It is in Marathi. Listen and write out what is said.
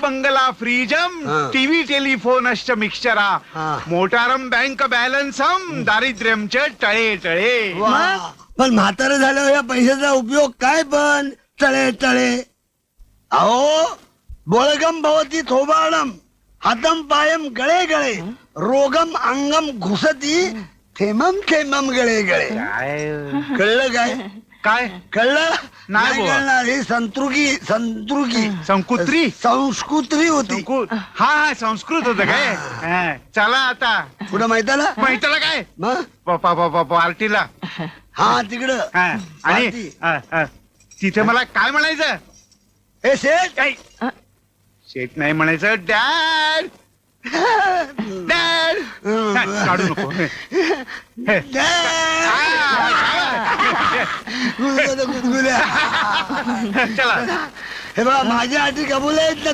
बंगला फ्रीजम टीव्ही टेलिफोनश्च मिक्सचरा मोटारम बँक बॅलन्सम दारिद्र्यम च टळे टळे. पण म्हातारं झाल्यावर या पैशाचा उपयोग काय? पण टळे टळे. अहो बोळगम भवती थोबाडम हातम पायम गळे गळे रोगम अंगम घुसती थेमम थेमम गळे गळे. कळलं काय? काय कळलं नाही बुवा. कळणार. ही संतृकी संकुत्री संस्कृती होती. हा हा संस्कृत होत काय? चला आता पुढं माहिताला माहितीला काय मग पार्टीला. हा तिकडं आणि तिथे मला काय म्हणायचं? हे शेठ शेट नाही म्हणायचं डॅड डॅड. काढू नको. गुदगुल्या. चला हे बघा माझ्या अटी कबूल आहेत ना?